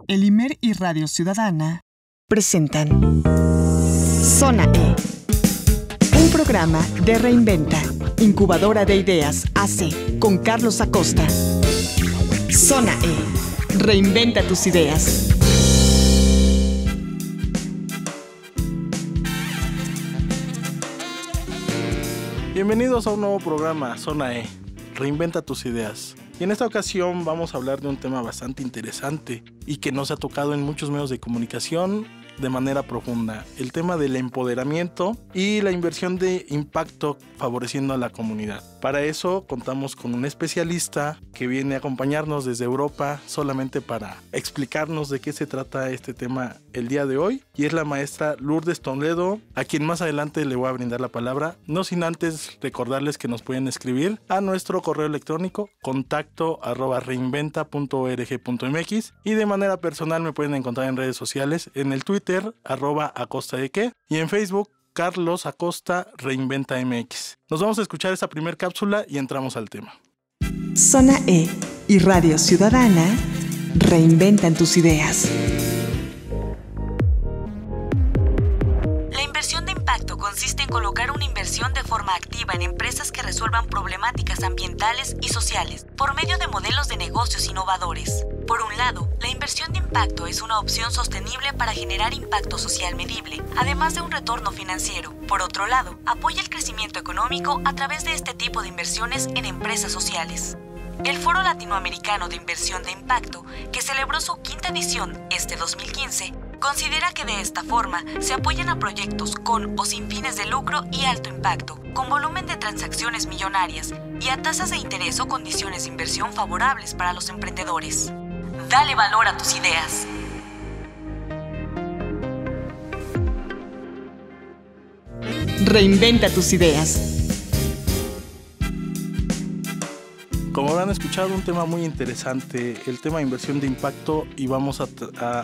El IMER y Radio Ciudadana presentan Zona E, un programa de Reinventa, incubadora de ideas AC, con Carlos Acosta. Zona E, reinventa tus ideas. Bienvenidos a un nuevo programa, Zona E, reinventa tus ideas. Y en esta ocasión vamos a hablar de un tema bastante interesante y que nos ha tocado en muchos medios de comunicación de manera profunda, el tema del empoderamiento y la inversión de impacto favoreciendo a la comunidad. Para eso contamos con un especialista que viene a acompañarnos desde Europa solamente para explicarnos de qué se trata este tema el día de hoy, y es la maestra Lourdes Toledo, a quien más adelante le voy a brindar la palabra, no sin antes recordarles que nos pueden escribir a nuestro correo electrónico contacto@reinventa.org.mx, y de manera personal me pueden encontrar en redes sociales, en el Twitter @acostadeque, y en Facebook Carlos Acosta Reinventa MX. Nos vamos a escuchar esta primer cápsula y entramos al tema. Zona E y Radio Ciudadana reinventan tus ideas. La inversión de impacto consiste en colocar una inversión de forma activa en empresas que resuelvan problemáticas ambientales y sociales por medio de modelos de negocios innovadores. Por un lado, la inversión de impacto es una opción sostenible para generar impacto social medible, además de un retorno financiero. Por otro lado, apoya el crecimiento económico a través de este tipo de inversiones en empresas sociales. El Foro Latinoamericano de Inversión de Impacto, que celebró su quinta edición este 2015, considera que de esta forma se apoyan a proyectos con o sin fines de lucro y alto impacto, con volumen de transacciones millonarias y a tasas de interés o condiciones de inversión favorables para los emprendedores. Dale valor a tus ideas. Reinventa tus ideas. Como habrán escuchado, un tema muy interesante, el tema de inversión de impacto, y vamos a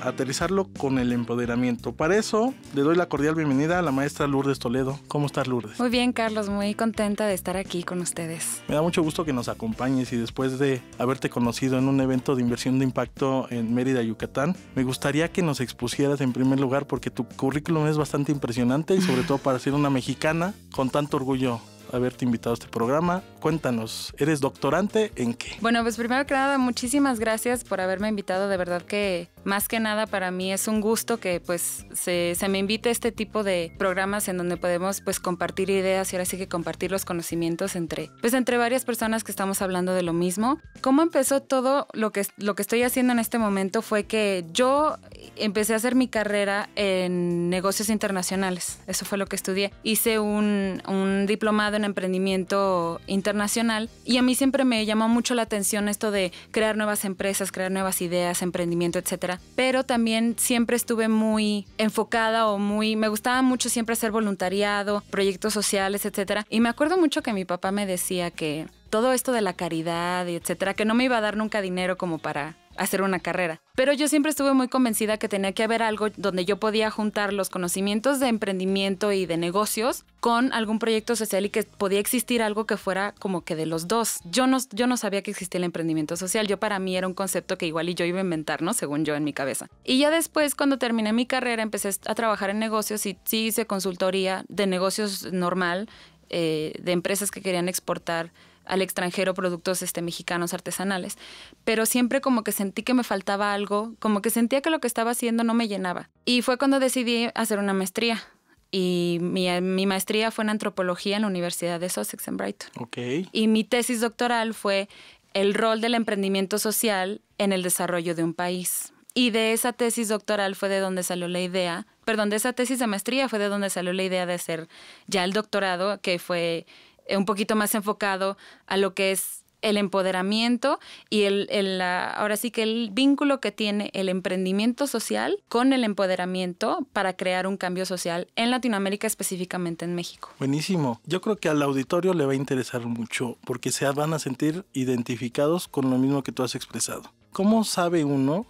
aterrizarlo con el empoderamiento. Para eso, le doy la cordial bienvenida a la maestra Lourdes Toledo. ¿Cómo estás, Lourdes? Muy bien, Carlos, muy contenta de estar aquí con ustedes. Me da mucho gusto que nos acompañes, y después de haberte conocido en un evento de inversión de impacto en Mérida, Yucatán, me gustaría que nos expusieras en primer lugar, porque tu currículum es bastante impresionante y sobre todo para ser una mexicana, con tanto orgullo haberte invitado a este programa. Cuéntanos, ¿eres doctorante en qué? Bueno, pues primero que nada, muchísimas gracias por haberme invitado. De verdad que más que nada para mí es un gusto que pues se me invite a este tipo de programas en donde podemos pues compartir ideas y ahora sí que compartir los conocimientos entre varias personas que estamos hablando de lo mismo. ¿Cómo empezó todo? Lo que estoy haciendo en este momento fue que yo empecé a hacer mi carrera en negocios internacionales. Eso fue lo que estudié. Hice un diplomado en emprendimiento internacional, y a mí siempre me llamó mucho la atención esto de crear nuevas empresas, crear nuevas ideas, emprendimiento, etcétera. Pero también siempre estuve muy enfocada me gustaba mucho siempre hacer voluntariado, proyectos sociales, etcétera. Y me acuerdo mucho que mi papá me decía que todo esto de la caridad y etcétera, que no me iba a dar nunca dinero como para hacer una carrera. Pero yo siempre estuve muy convencida que tenía que haber algo donde yo podía juntar los conocimientos de emprendimiento y de negocios con algún proyecto social, y que podía existir algo que fuera como que de los dos. Yo no sabía que existía el emprendimiento social. Para mí era un concepto que igual y yo iba a inventar, ¿no? Según yo en mi cabeza. Y ya después, cuando terminé mi carrera, empecé a trabajar en negocios, y sí hice consultoría de negocios normal, de empresas que querían exportar al extranjero productos mexicanos artesanales, pero siempre como que sentí que me faltaba algo, como que sentía que lo que estaba haciendo no me llenaba. Y fue cuando decidí hacer una maestría, y mi maestría fue en antropología en la Universidad de Sussex en Brighton. Okay. Y mi tesis doctoral fue el rol del emprendimiento social en el desarrollo de un país. Y de esa tesis doctoral fue de donde salió la idea, de esa tesis de maestría fue de donde salió la idea de hacer ya el doctorado, que fue un poquito más enfocado a lo que es el empoderamiento y ahora sí que el vínculo que tiene el emprendimiento social con el empoderamiento para crear un cambio social en Latinoamérica, específicamente en México. Buenísimo. Yo creo que al auditorio le va a interesar mucho, porque se van a sentir identificados con lo mismo que tú has expresado. ¿Cómo sabe uno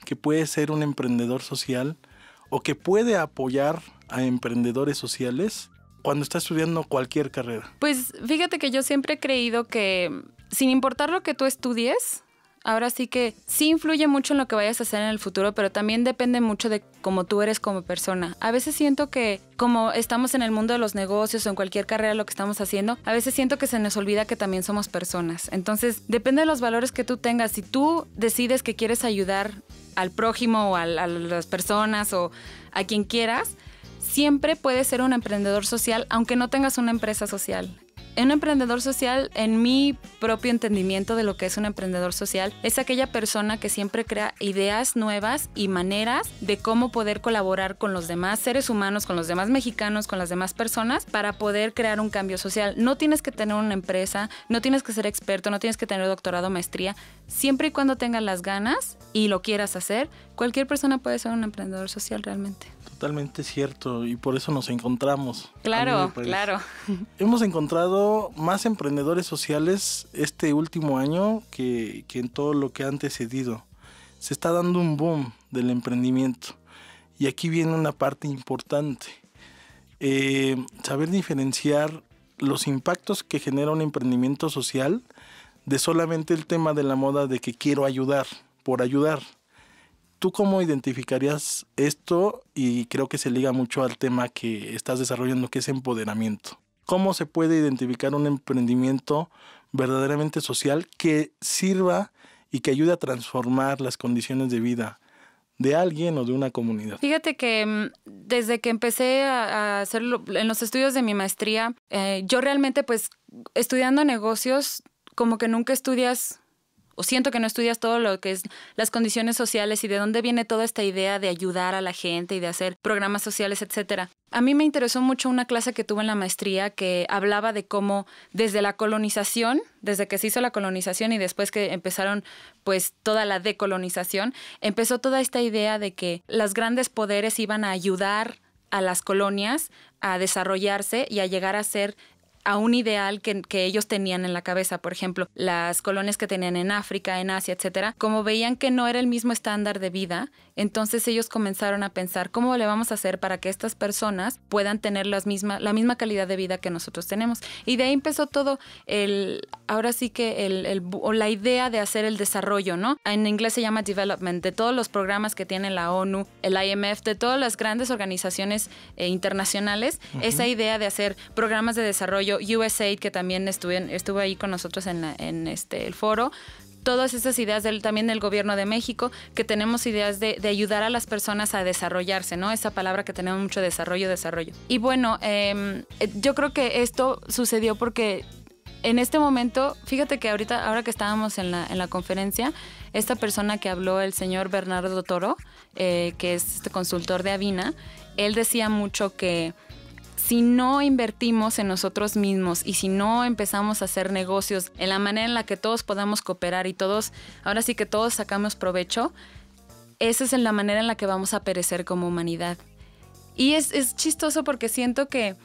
que puede ser un emprendedor social o que puede apoyar a emprendedores sociales cuando está estudiando cualquier carrera? Pues fíjate que yo siempre he creído que sin importar lo que tú estudies, Ahora sí que sí influye mucho en lo que vayas a hacer en el futuro, pero también depende mucho de cómo tú eres como persona. A veces siento que como estamos en el mundo de los negocios o en cualquier carrera lo que estamos haciendo, a veces siento que se nos olvida que también somos personas. Entonces, depende de los valores que tú tengas. Si tú decides que quieres ayudar al prójimo o a las personas o a quien quieras, siempre puedes ser un emprendedor social, aunque no tengas una empresa social. Un emprendedor social, en mi propio entendimiento de lo que es un emprendedor social, es aquella persona que siempre crea ideas nuevas y maneras de cómo poder colaborar con los demás seres humanos, con los demás mexicanos, con las demás personas, para poder crear un cambio social. No tienes que tener una empresa, no tienes que ser experto, no tienes que tener doctorado o maestría. Siempre y cuando tengas las ganas y lo quieras hacer, cualquier persona puede ser un emprendedor social realmente. Totalmente cierto, y por eso nos encontramos. Claro, claro. Hemos encontrado más emprendedores sociales este último año que en todo lo que ha antecedido. Se está dando un boom del emprendimiento. Y aquí viene una parte importante. Saber diferenciar los impactos que genera un emprendimiento social de solamente el tema de la moda de que quiero ayudar, por ayudar. ¿Tú cómo identificarías esto? Y creo que se liga mucho al tema que estás desarrollando, que es empoderamiento. ¿Cómo se puede identificar un emprendimiento verdaderamente social que sirva y que ayude a transformar las condiciones de vida de alguien o de una comunidad? Fíjate que desde que empecé a hacerlo en los estudios de mi maestría, yo realmente pues estudiando negocios como que nunca estudias, o siento que no estudias todo lo que es las condiciones sociales y de dónde viene toda esta idea de ayudar a la gente y de hacer programas sociales, etcétera. A mí me interesó mucho una clase que tuve en la maestría que hablaba de cómo desde la colonización, desde que se hizo la colonización y después que empezaron pues toda la decolonización, empezó toda esta idea de que los grandes poderes iban a ayudar a las colonias a desarrollarse y a llegar a ser a un ideal que ellos tenían en la cabeza. Por ejemplo, las colonias que tenían en África, en Asia, etcétera, como veían que no era el mismo estándar de vida, entonces ellos comenzaron a pensar cómo le vamos a hacer para que estas personas puedan tener la misma calidad de vida que nosotros tenemos. Y de ahí empezó todo ahora sí que la idea de hacer el desarrollo, ¿no? En inglés se llama development, de todos los programas que tiene la ONU, el IMF, de todas las grandes organizaciones internacionales, esa idea de hacer programas de desarrollo, USAID, que también estuvo ahí con nosotros en el foro, todas esas ideas también del gobierno de México, que tenemos ideas de ayudar a las personas a desarrollarse, ¿no? Esa palabra que tenemos mucho, desarrollo. Y bueno, yo creo que esto sucedió porque en este momento, fíjate que ahora que estábamos en la conferencia, esta persona que habló, el señor Bernardo Toro, que es consultor de Avina, él decía mucho que si no invertimos en nosotros mismos y si no empezamos a hacer negocios en la manera en la que todos podamos cooperar y ahora sí que todos sacamos provecho, esa es la manera en la que vamos a perecer como humanidad. Y es chistoso porque siento que,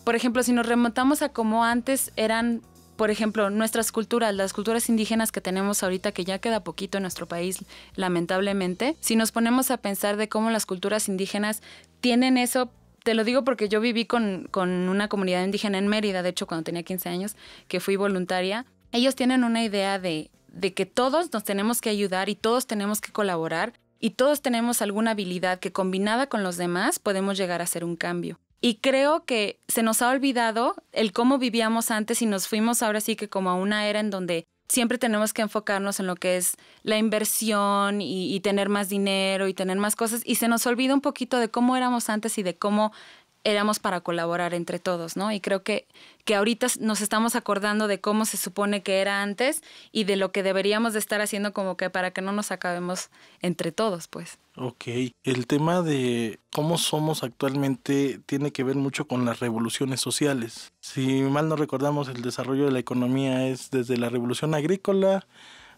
por ejemplo, si nos remontamos a cómo antes eran, por ejemplo, nuestras culturas, las culturas indígenas que tenemos ahorita, que ya queda poquito en nuestro país, lamentablemente, si nos ponemos a pensar de cómo las culturas indígenas tienen eso. Te lo digo porque yo viví con una comunidad indígena en Mérida, de hecho, cuando tenía 15 años, que fui voluntaria. Ellos tienen una idea de que todos nos tenemos que ayudar y todos tenemos que colaborar y todos tenemos alguna habilidad que combinada con los demás podemos llegar a hacer un cambio. Y creo que se nos ha olvidado el cómo vivíamos antes y nos fuimos ahora sí que como a una era en donde siempre tenemos que enfocarnos en lo que es la inversión y tener más dinero y tener más cosas. Y se nos olvida un poquito de cómo éramos antes y de cómo éramos para colaborar entre todos, ¿no? Y creo que ahorita nos estamos acordando de cómo se supone que era antes y de lo que deberíamos de estar haciendo como que para que no nos acabemos entre todos, pues. Ok. El tema de cómo somos actualmente tiene que ver mucho con las revoluciones sociales. Si mal no recordamos, el desarrollo de la economía es desde la revolución agrícola,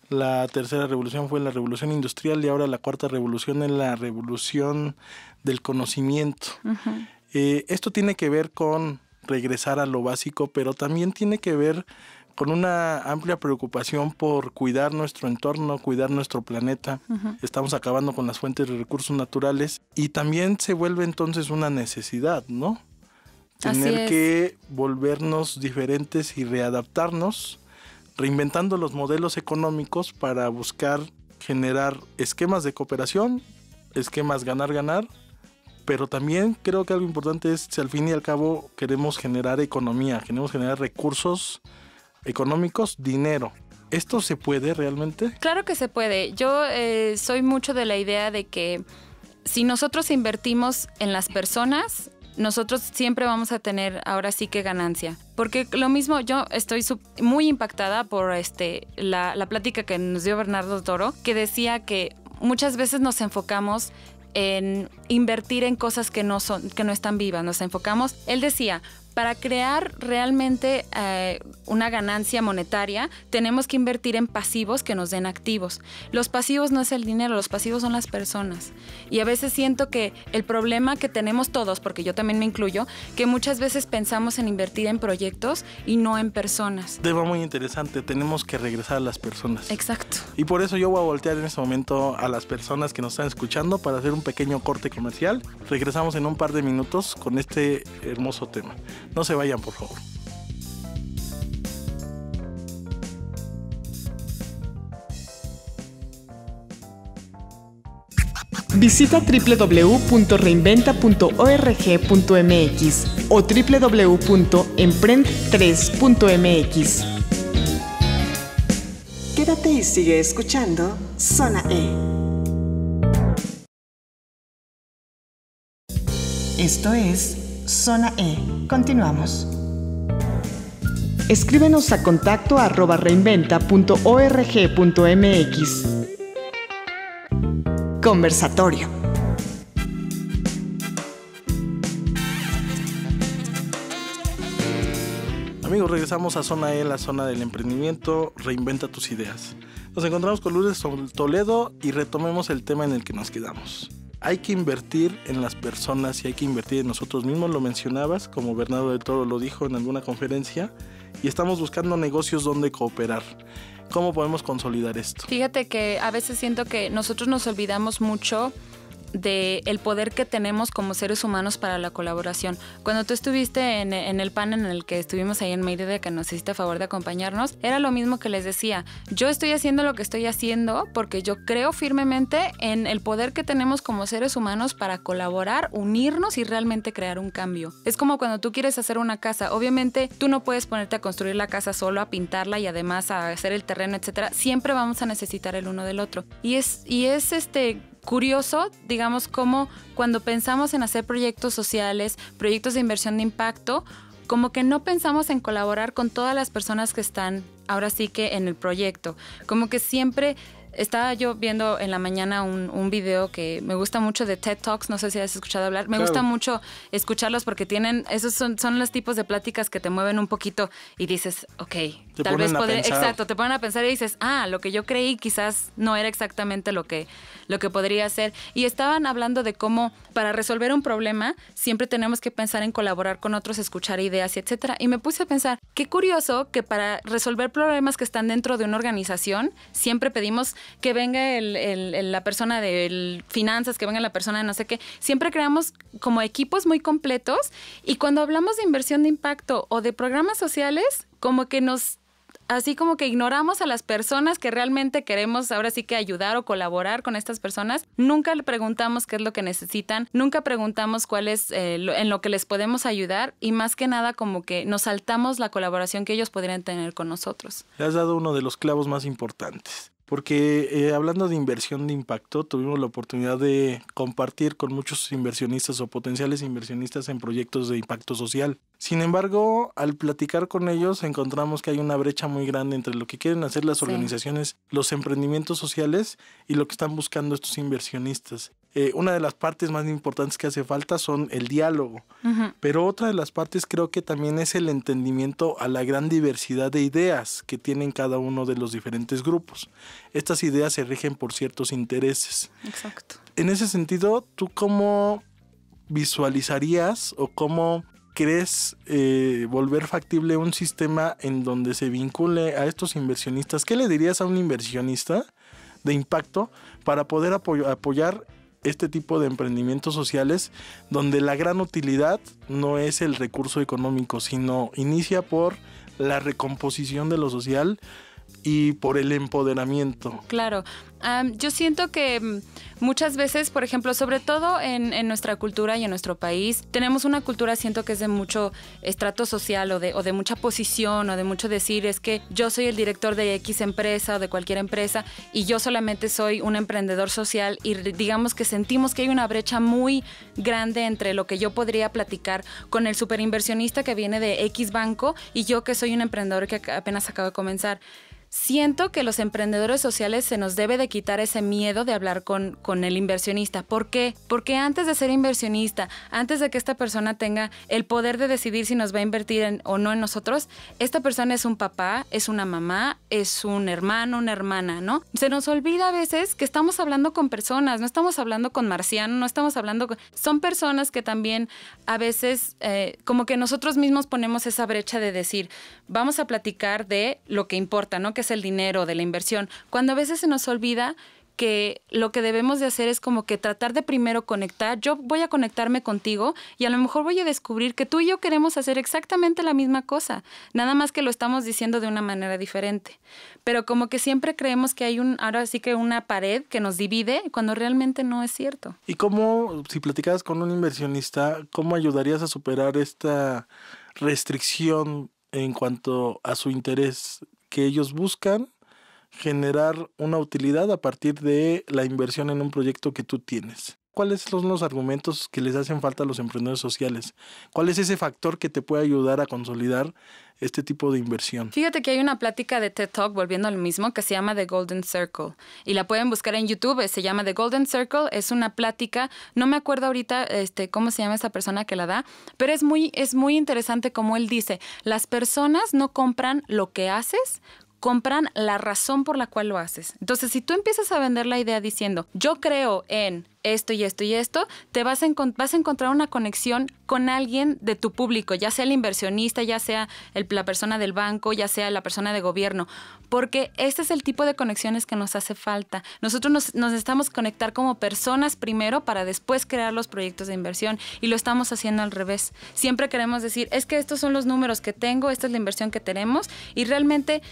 la tercera revolución fue la revolución industrial y ahora la cuarta revolución es la revolución del conocimiento. Uh-huh. Esto tiene que ver con regresar a lo básico, pero también tiene que ver con una amplia preocupación por cuidar nuestro entorno, cuidar nuestro planeta. Uh-huh. Estamos acabando con las fuentes de recursos naturales y también se vuelve entonces una necesidad, ¿no? Tener que volvernos diferentes y readaptarnos reinventando los modelos económicos para buscar generar esquemas de cooperación, esquemas ganar-ganar, pero también creo que algo importante es si al fin y al cabo queremos generar economía, queremos generar recursos económicos, dinero. ¿Esto se puede realmente? Claro que se puede. Yo soy mucho de la idea de que si nosotros invertimos en las personas, nosotros siempre vamos a tener ahora sí que ganancia. Porque lo mismo, yo estoy muy impactada por la plática que nos dio Bernardo Toro, que decía que muchas veces nos enfocamos en invertir en cosas que no están vivas. Nos enfocamos, él decía, para crear realmente una ganancia monetaria, tenemos que invertir en pasivos que nos den activos. Los pasivos no es el dinero, los pasivos son las personas. Y a veces siento que el problema que tenemos todos, porque yo también me incluyo, que muchas veces pensamos en invertir en proyectos y no en personas. Tema muy interesante, tenemos que regresar a las personas. Exacto. Y por eso yo voy a voltear en este momento a las personas que nos están escuchando para hacer un pequeño corte comercial. Regresamos en un par de minutos con este hermoso tema. No se vayan, por favor. Visita www.reinventa.org.mx o www.emprend3.mx. Quédate y sigue escuchando Zona E. Esto es Zona E. Continuamos. Escríbenos a contacto@reinventa.org.mx. Conversatorio. Amigos, regresamos a Zona E, la zona del emprendimiento. Reinventa tus ideas. Nos encontramos con Lourdes Toledo y retomemos el tema en el que nos quedamos. Hay que invertir en las personas y hay que invertir en nosotros mismos, lo mencionabas, como Bernardo del Toro lo dijo en alguna conferencia, y estamos buscando negocios donde cooperar. ¿Cómo podemos consolidar esto? Fíjate que a veces siento que nosotros nos olvidamos mucho del poder que tenemos como seres humanos para la colaboración. Cuando tú estuviste en el panel en el que estuvimos ahí en Mérida, que nos hiciste favor de acompañarnos, era lo mismo que les decía. Yo estoy haciendo lo que estoy haciendo porque yo creo firmemente en el poder que tenemos como seres humanos para colaborar, unirnos y realmente crear un cambio. Es como cuando tú quieres hacer una casa. Obviamente, tú no puedes ponerte a construir la casa solo, a pintarla y además a hacer el terreno, etcétera. Siempre vamos a necesitar el uno del otro. Y es curioso, digamos, como cuando pensamos en hacer proyectos sociales, proyectos de inversión de impacto, como que no pensamos en colaborar con todas las personas que están ahora sí que en el proyecto. Como que siempre estaba yo viendo en la mañana un video que me gusta mucho de TED Talks, no sé si has escuchado hablar. Me gusta mucho escucharlos porque esos son los tipos de pláticas que te mueven un poquito y dices, ok, tal vez podría, exacto, te ponen a pensar y dices, lo que yo creí quizás no era exactamente lo que podría ser. Y estaban hablando de cómo para resolver un problema siempre tenemos que pensar en colaborar con otros, escuchar ideas, etcétera. Y me puse a pensar, qué curioso que para resolver problemas que están dentro de una organización siempre pedimos que venga la persona de finanzas, que venga la persona de no sé qué. Siempre creamos como equipos muy completos y cuando hablamos de inversión de impacto o de programas sociales, como que así como que ignoramos a las personas que realmente queremos ahora sí que ayudar o colaborar con estas personas. Nunca le preguntamos qué es lo que necesitan, nunca preguntamos cuál es en lo que les podemos ayudar y más que nada como que nos saltamos la colaboración que ellos podrían tener con nosotros. Le has dado uno de los clavos más importantes. Porque hablando de inversión de impacto, tuvimos la oportunidad de compartir con muchos inversionistas o potenciales inversionistas en proyectos de impacto social. Sin embargo, al platicar con ellos encontramos que hay una brecha muy grande entre lo que quieren hacer las organizaciones, los emprendimientos sociales y lo que están buscando estos inversionistas. Una de las partes más importantes que hace falta son el diálogo, pero otra de las partes creo que también es el entendimiento a la gran diversidad de ideas que tienen cada uno de los diferentes grupos. Estas ideas se rigen por ciertos intereses. Exacto. En ese sentido, ¿tú cómo visualizarías o cómo crees volver factible un sistema en donde se vincule a estos inversionistas? ¿Qué le dirías a un inversionista de impacto para poder apoyar este tipo de emprendimientos sociales donde la gran utilidad no es el recurso económico, sino inicia por la recomposición de lo social y por el empoderamiento. Claro. Yo siento que muchas veces, por ejemplo, sobre todo en nuestra cultura y en nuestro país, tenemos una cultura, siento que es de mucho estrato social o de mucha posición o de mucho decir, es que yo soy el director de X empresa o de cualquier empresa y yo solamente soy un emprendedor social, y digamos que sentimos que hay una brecha muy grande entre lo que yo podría platicar con el superinversionista que viene de X banco y yo que soy un emprendedor que apenas acabo de comenzar. Siento que los emprendedores sociales se nos debe de quitar ese miedo de hablar con el inversionista. ¿Por qué? Porque antes de ser inversionista, antes de que esta persona tenga el poder de decidir si nos va a invertir o no en nosotros, esta persona es un papá, es una mamá, es un hermano, una hermana, ¿no? Se nos olvida a veces que estamos hablando con personas, no estamos hablando con marcianos, no estamos hablando con... Son personas que también a veces como que nosotros mismos ponemos esa brecha de decir, vamos a platicar de lo que importa, ¿no? Que es el dinero, de la inversión, cuando a veces se nos olvida que lo que debemos de hacer es como que tratar de primero conectar. Yo voy a conectarme contigo y a lo mejor voy a descubrir que tú y yo queremos hacer exactamente la misma cosa, nada más que lo estamos diciendo de una manera diferente. Pero como que siempre creemos que hay ahora sí que una pared que nos divide, cuando realmente no es cierto. ¿Y cómo, si platicabas con un inversionista, cómo ayudarías a superar esta restricción en cuanto a su interés, que ellos buscan generar una utilidad a partir de la inversión en un proyecto que tú tienes? ¿Cuáles son los argumentos que les hacen falta a los emprendedores sociales? ¿Cuál es ese factor que te puede ayudar a consolidar este tipo de inversión? Fíjate que hay una plática de TED Talk, volviendo al mismo, que se llama The Golden Circle. Y la pueden buscar en YouTube, se llama The Golden Circle. Es una plática, no me acuerdo ahorita cómo se llama esa persona que la da, pero es muy interesante como él dice, las personas no compran lo que haces, compran la razón por la cual lo haces. Entonces, si tú empiezas a vender la idea diciendo, yo creo en esto y esto y esto, te vas a encontrar una conexión con alguien de tu público, ya sea el inversionista, ya sea la persona del banco, ya sea la persona de gobierno, porque este es el tipo de conexiones que nos hace falta. Nosotros nos necesitamos conectar como personas primero para después crear los proyectos de inversión, y lo estamos haciendo al revés. Siempre queremos decir, es que estos son los números que tengo, esta es la inversión que tenemos, y realmente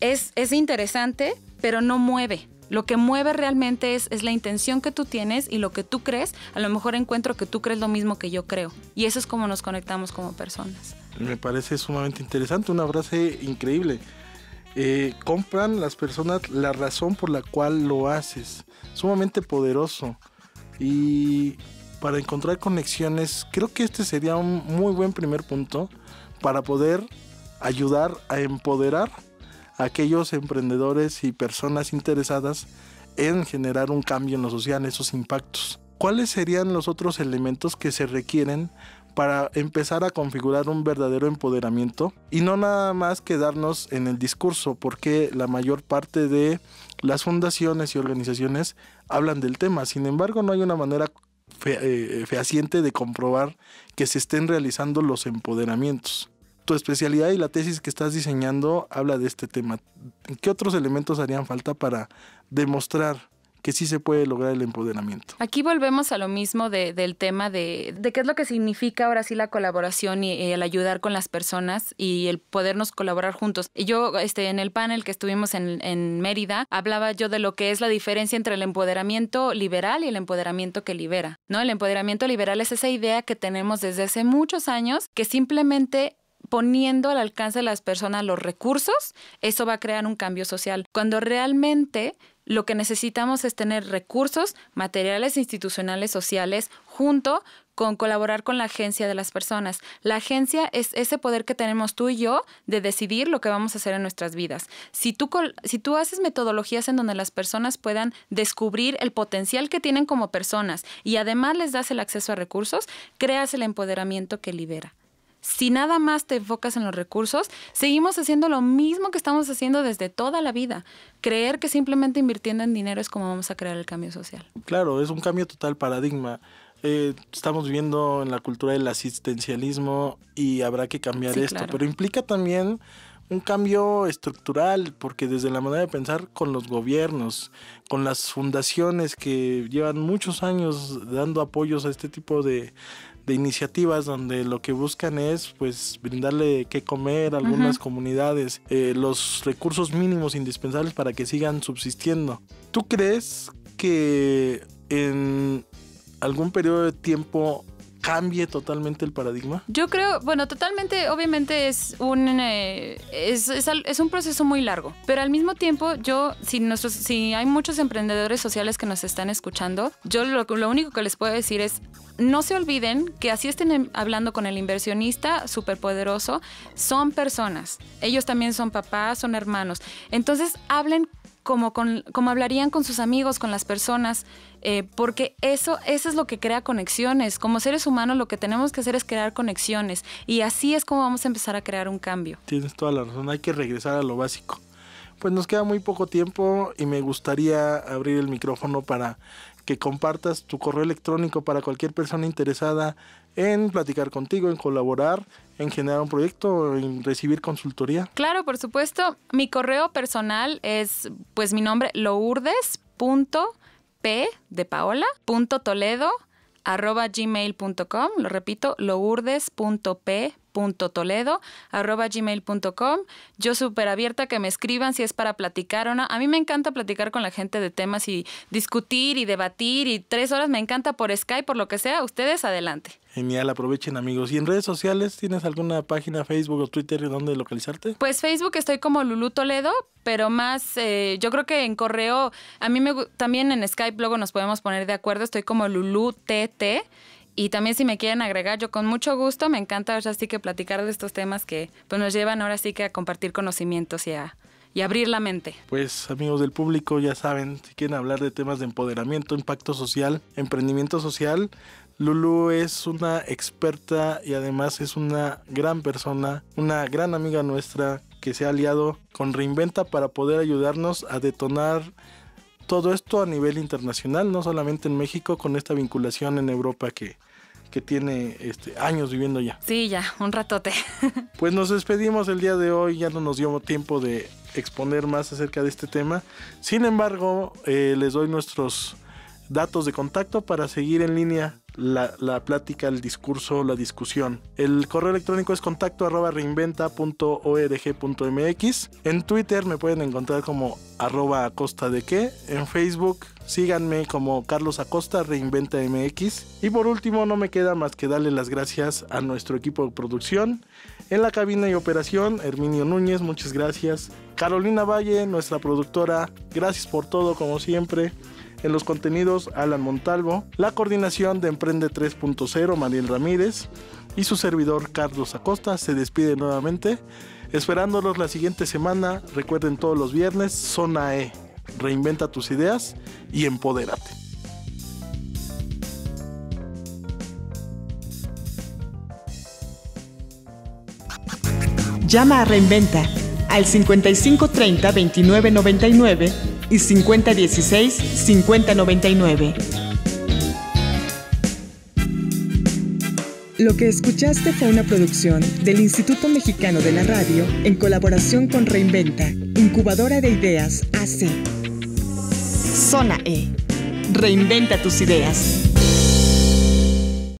es interesante, pero no mueve. Lo que mueve realmente es la intención que tú tienes y lo que tú crees. A lo mejor encuentro que tú crees lo mismo que yo creo. Y eso es como nos conectamos como personas. Me parece sumamente interesante, una frase increíble. Compran las personas la razón por la cual lo haces. Sumamente poderoso. Y para encontrar conexiones, creo que este sería un muy buen primer punto para poder ayudar a empoderar a aquellos emprendedores y personas interesadas en generar un cambio en lo social, esos impactos. ¿Cuáles serían los otros elementos que se requieren para empezar a configurar un verdadero empoderamiento? Y no nada más quedarnos en el discurso, porque la mayor parte de las fundaciones y organizaciones hablan del tema. Sin embargo, no hay una manera fehaciente de comprobar que se estén realizando los empoderamientos. Tu especialidad y la tesis que estás diseñando habla de este tema. ¿Qué otros elementos harían falta para demostrar que sí se puede lograr el empoderamiento? Aquí volvemos a lo mismo del tema de qué es lo que significa ahora sí la colaboración y el ayudar con las personas y el podernos colaborar juntos. Y yo en el panel que estuvimos en Mérida, hablaba yo de lo que es la diferencia entre el empoderamiento liberal y el empoderamiento que libera, ¿no? El empoderamiento liberal es esa idea que tenemos desde hace muchos años, que simplemente poniendo al alcance de las personas los recursos, eso va a crear un cambio social. Cuando realmente lo que necesitamos es tener recursos materiales, institucionales, sociales, junto con colaborar con la agencia de las personas. La agencia es ese poder que tenemos tú y yo de decidir lo que vamos a hacer en nuestras vidas. Si tú haces metodologías en donde las personas puedan descubrir el potencial que tienen como personas y además les das el acceso a recursos, creas el empoderamiento que libera. Si nada más te enfocas en los recursos, seguimos haciendo lo mismo que estamos haciendo desde toda la vida. Creer que simplemente invirtiendo en dinero es como vamos a crear el cambio social. Claro, es un cambio total paradigma. Estamos viviendo en la cultura del asistencialismo y habrá que cambiar esto, claro. Pero implica también un cambio estructural, porque desde la manera de pensar con los gobiernos, con las fundaciones que llevan muchos años dando apoyos a este tipo de iniciativas donde lo que buscan es pues brindarle qué comer a algunas comunidades, los recursos mínimos indispensables para que sigan subsistiendo. ¿Tú crees que en algún periodo de tiempo cambie totalmente el paradigma? Yo creo, bueno, totalmente, obviamente es un proceso muy largo, pero al mismo tiempo si hay muchos emprendedores sociales que nos están escuchando, yo lo único que les puedo decir es: no se olviden que así estén hablando con el inversionista superpoderoso, son personas, ellos también son papás, son hermanos, entonces hablen como hablarían con sus amigos, con las personas, porque eso es lo que crea conexiones. Como seres humanos lo que tenemos que hacer es crear conexiones, y así es como vamos a empezar a crear un cambio. Tienes toda la razón, hay que regresar a lo básico. Pues nos queda muy poco tiempo y me gustaría abrir el micrófono para que compartas tu correo electrónico para cualquier persona interesada en platicar contigo, en colaborar, en generar un proyecto, en recibir consultoría. Claro, por supuesto. Mi correo personal es pues mi nombre, lourdes.p.toledo@gmail.com. Lo repito, lourdes.p.toledo@gmail.com. Yo súper abierta a que me escriban si es para platicar o no. A mí me encanta platicar con la gente de temas y discutir y debatir, y 3 horas me encanta por Skype, por lo que sea. Ustedes adelante. Genial, aprovechen, amigos. ¿Y en redes sociales tienes alguna página, Facebook o Twitter, donde localizarte? Pues Facebook estoy como Lulú Toledo, pero más yo creo que en correo, a mí también en Skype luego nos podemos poner de acuerdo, estoy como Lulú TT. Y también si me quieren agregar, yo con mucho gusto, me encanta ahora sí que platicar de estos temas que pues nos llevan ahora sí que a compartir conocimientos y abrir la mente. Pues amigos del público, ya saben, si quieren hablar de temas de empoderamiento, impacto social, emprendimiento social, Lulú es una experta y además es una gran persona, una gran amiga nuestra que se ha aliado con Reinventa para poder ayudarnos a detonar todo esto a nivel internacional, no solamente en México, con esta vinculación en Europa que tiene años viviendo ya. Sí, ya, un ratote. Pues nos despedimos el día de hoy, ya no nos dio tiempo de exponer más acerca de este tema. Sin embargo, les doy nuestros datos de contacto para seguir en línea la plática, el discurso, la discusión. El correo electrónico es contacto@reinventa.org.mx. En Twitter me pueden encontrar como @acostadeque. En Facebook síganme como Carlos Acosta Reinventa MX. Y por último, no me queda más que darle las gracias a nuestro equipo de producción. En la cabina y operación, Herminio Núñez, muchas gracias. Carolina Valle, nuestra productora, gracias por todo como siempre. En los contenidos, Alan Montalvo. La coordinación de Emprende 3.0, Mariel Ramírez. Y su servidor, Carlos Acosta, se despide nuevamente. Esperándolos la siguiente semana. Recuerden, todos los viernes, Zona E. Reinventa tus ideas y empodérate. Llama a Reinventa al 5530 2999 y 5016 5099. Lo que escuchaste fue una producción del Instituto Mexicano de la Radio en colaboración con Reinventa, incubadora de ideas AC. Zona E. Reinventa tus ideas.